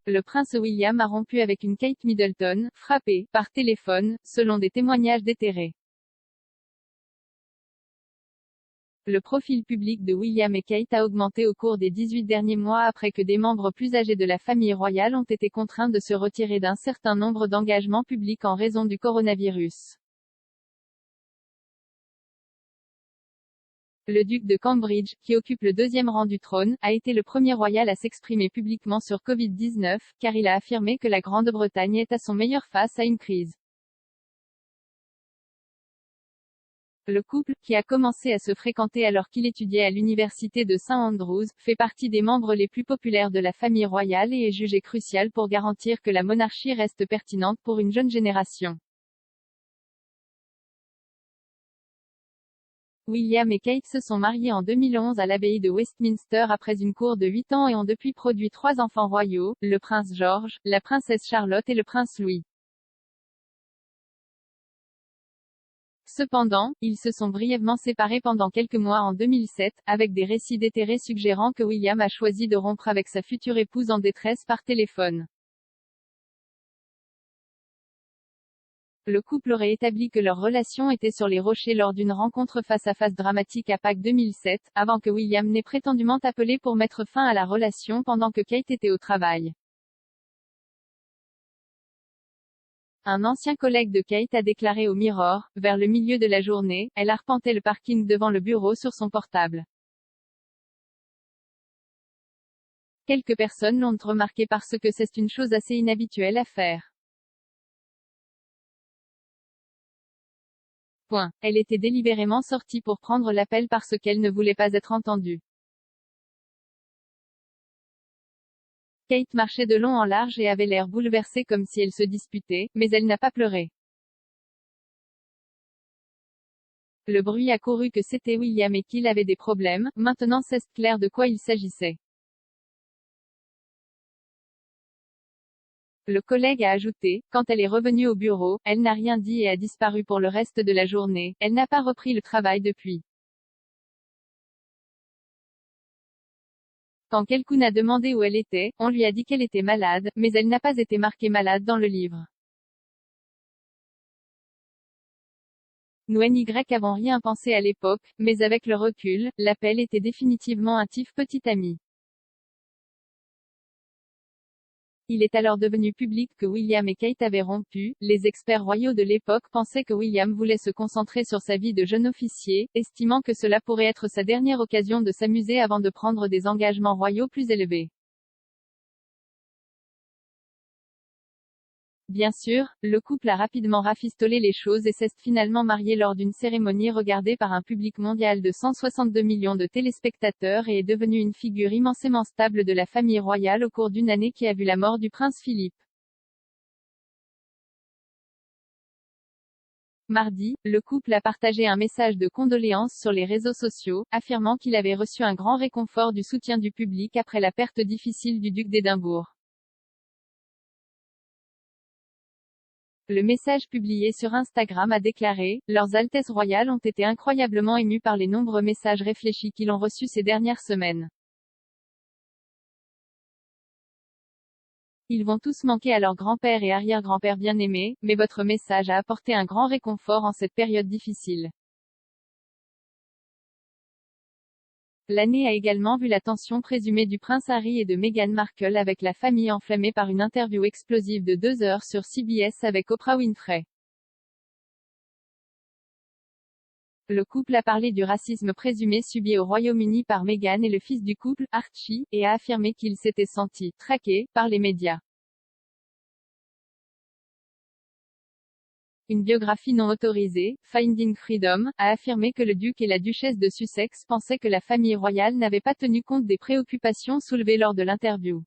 le prince William a rompu avec une Kate Middleton, frappée, par téléphone, selon des témoignages déterrés. Le profil public de William et Kate a augmenté au cours des 18 derniers mois après que des membres plus âgés de la famille royale ont été contraints de se retirer d'un certain nombre d'engagements publics en raison du coronavirus. Le duc de Cambridge, qui occupe le deuxième rang du trône, a été le premier royal à s'exprimer publiquement sur Covid-19, car il a affirmé que la Grande-Bretagne est à son meilleur face à une crise. Le couple, qui a commencé à se fréquenter alors qu'il étudiait à l'université de St Andrews, fait partie des membres les plus populaires de la famille royale et est jugé crucial pour garantir que la monarchie reste pertinente pour une jeune génération. William et Kate se sont mariés en 2011 à l'abbaye de Westminster après une cour de 8 ans et ont depuis produit 3 enfants royaux, le prince George, la princesse Charlotte et le prince Louis. Cependant, ils se sont brièvement séparés pendant quelques mois en 2007, avec des récits déterrés suggérant que William a choisi de rompre avec sa future épouse en détresse par téléphone. Le couple aurait établi que leur relation était sur les rochers lors d'une rencontre face-à-face dramatique à Pâques 2007, avant que William n'ait prétendument appelé pour mettre fin à la relation pendant que Kate était au travail. Un ancien collègue de Kate a déclaré au Mirror, vers le milieu de la journée, elle arpentait le parking devant le bureau sur son portable. Quelques personnes l'ont remarqué parce que c'est une chose assez inhabituelle à faire. Elle était délibérément sortie pour prendre l'appel parce qu'elle ne voulait pas être entendue. Kate marchait de long en large et avait l'air bouleversée comme si elle se disputait, mais elle n'a pas pleuré. Le bruit a couru que c'était William et qu'il avait des problèmes, maintenant c'est clair de quoi il s'agissait. Le collègue a ajouté, quand elle est revenue au bureau, elle n'a rien dit et a disparu pour le reste de la journée, elle n'a pas repris le travail depuis. Quand quelqu'un a demandé où elle était, on lui a dit qu'elle était malade, mais elle n'a pas été marquée malade dans le livre. Nous n'y avons rien pensé à l'époque, mais avec le recul, l'appel était définitivement un petit ami. Il est alors devenu public que William et Kate avaient rompu. Les experts royaux de l'époque pensaient que William voulait se concentrer sur sa vie de jeune officier, estimant que cela pourrait être sa dernière occasion de s'amuser avant de prendre des engagements royaux plus élevés. Bien sûr, le couple a rapidement rafistolé les choses et s'est finalement marié lors d'une cérémonie regardée par un public mondial de 162 millions de téléspectateurs et est devenu une figure immensément stable de la famille royale au cours d'une année qui a vu la mort du prince Philippe. Mardi, le couple a partagé un message de condoléances sur les réseaux sociaux, affirmant qu'il avait reçu un grand réconfort du soutien du public après la perte difficile du duc d'Édimbourg. Le message publié sur Instagram a déclaré « Leurs Altesses royales ont été incroyablement émus par les nombreux messages réfléchis qu'ils ont reçus ces dernières semaines. Ils vont tous manquer à leur grand-père et arrière-grand-père bien-aimés, mais votre message a apporté un grand réconfort en cette période difficile. » L'année a également vu la tension présumée du prince Harry et de Meghan Markle avec la famille enflammée par une interview explosive de 2 heures sur CBS avec Oprah Winfrey. Le couple a parlé du racisme présumé subi au Royaume-Uni par Meghan et le fils du couple, Archie, et a affirmé qu'il s'était senti « traqué » par les médias. Une biographie non autorisée, Finding Freedom, a affirmé que le duc et la duchesse de Sussex pensaient que la famille royale n'avait pas tenu compte des préoccupations soulevées lors de l'interview.